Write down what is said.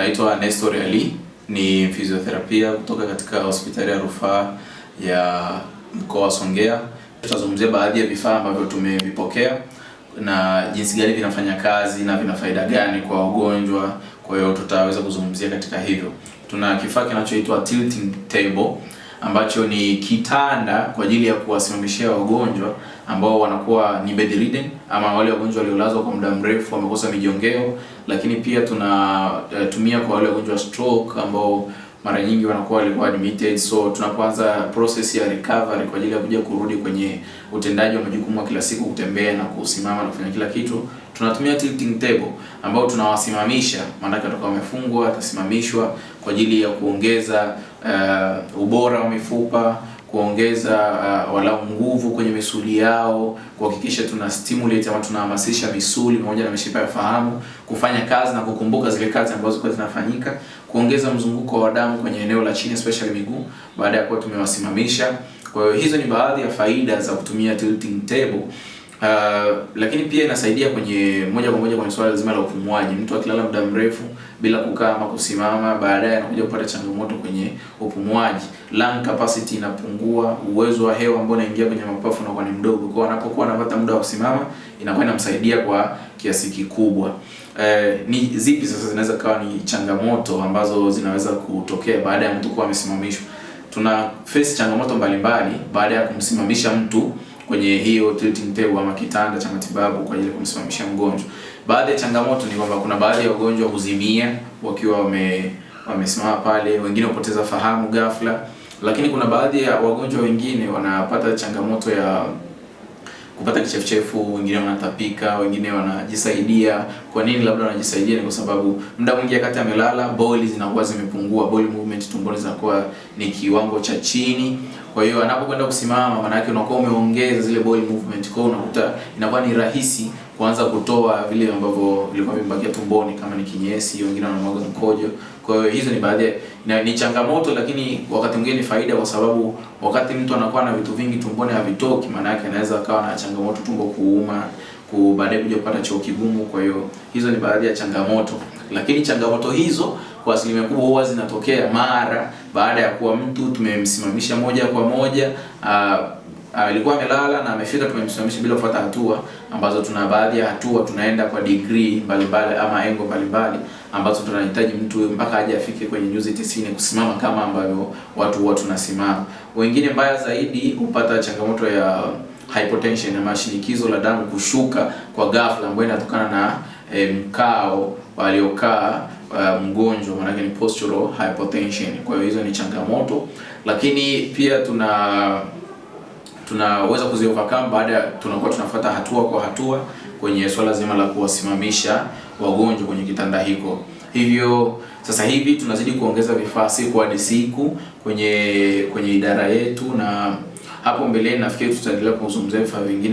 Naitwa Nestor Ali, ni fizioterapia kutoka katika hospitali ya rufaa ya mkoa wa Songea. Tutazungumzia baadhi ya vifaa ambavyo tumevipokea na jinsi gani vinafanya kazi na vina faida gani kwa wagonjwa. Kwa hiyo tutaweza kuzungumzia katika hivyo. Tuna kifaa kinachoitwa tilting table ambacho ni kitanda kwa ajili ya kuwasimamishia wagonjwa ambao wanakuwa ni bedridden ama wale wagonjwa waliolazwa kwa muda mrefu wamekosa mijongeo, lakini pia tunatumia kwa wale wagonjwa stroke ambao mara nyingi wanakuwa walikuwa admitted. So tunapoanza process ya recovery kwa ajili ya kuja kurudi kwenye utendaji wa majukumu ya kila siku, kutembea na kusimama na kufanya kila kitu, tunatumia tilting table ambao tunawasimamisha, maana watakuwa wamefungwa, atasimamishwa kwa ajili ya kuongeza ubora wa mifupa, kuongeza walau nguvu kwenye misuli yao, kuhakikisha tuna stimulate ama tunahamasisha misuli pamoja na mishipa ya fahamu kufanya kazi na kukumbuka zile kazi ambazo kwa zinafanyika, kuongeza mzunguko wa damu kwenye eneo la chini especially miguu baada ya kuwa tumewasimamisha. Kwa hiyo hizo ni baadhi ya faida za kutumia tilting table. Lakini pia inasaidia kwenye moja kwa moja kwenye swala zima la upumuaji. Mtu akilala muda mrefu bila kukaa ama kusimama, baadaye anakuja kupata changamoto kwenye upumuaji. Lung capacity inapungua, uwezo wa hewa ambao unaingia kwenye mapafu unakuwa ni mdogo. Kwa anapokuwa anapata muda wa kusimama, inakuwa inamsaidia kwa kiasi kikubwa. Ni zipi sasa zinaweza kuwa ni changamoto ambazo zinaweza kutokea baada ya mtu kuwa amesimamishwa? Tuna face changamoto mbalimbali baada ya kumsimamisha mtu kwenye hiyo tilting table ama kitanda cha matibabu kwa ajili ya kumsimamisha mgonjwa. Baadhi ya changamoto ni kwamba kuna baadhi ya wagonjwa huzimia wakiwa wamesimama pale, wengine hupoteza fahamu ghafla, lakini kuna baadhi ya wagonjwa wengine wanapata changamoto ya kupata kichefuchefu, wengine wanatapika, wengine wanajisaidia. Kwa nini labda wanajisaidia? Ni kwa sababu muda mwingi wakati amelala bowel zinakuwa zimepungua, bowel movement tumboni zinakuwa ni kiwango cha chini. Kwa hiyo anapokwenda kusimama, maana yake unakuwa umeongeza zile bowel movement, kwa hiyo unakuta inakuwa ni rahisi kuanza kutoa vile ambavyo vilikuwa vimebakia tumboni kama ni kinyesi, wengine wanamwaga mkojo. Kwa hiyo hizo ni baadhi ni changamoto, lakini wakati mwingine ni faida, kwa sababu wakati mtu anakuwa na vitu vingi tumboni havitoki, maana yake anaweza akawa na changamoto tumbo kuuma, baadaye kuja kupata choo kigumu. Kwa hiyo hizo ni baadhi ya changamoto, lakini changamoto hizo kwa asilimia kubwa huwa zinatokea mara baada ya kuwa mtu tumemsimamisha moja kwa moja. Alikuwa amelala na amefika, tumemsimamisha bila kufuata hatua ambazo tuna baadhi ya hatua tunaenda kwa degree mbalimbali ama engo mbalimbali ambazo tunahitaji mtu mpaka aje afike kwenye nyuzi 90 kusimama kama ambavyo watu huwa tunasimama. Wengine mbaya zaidi hupata changamoto ya hypotension ama shinikizo la damu kushuka kwa ghafla, ambayo inatokana na mkao waliokaa mgonjwa, maana ni postural hypotension. Kwa hiyo hizo ni changamoto, lakini pia tunaweza kuzi-overcome baada ya tunakuwa tunafuata hatua kwa hatua kwenye swala zima la kuwasimamisha wagonjwa kwenye kitanda hiko. Hivyo sasa hivi tunazidi kuongeza vifaa siku hadi siku kwenye idara yetu, na hapo mbeleni nafikiri tutaendelea kuzungumzia vifaa vingine.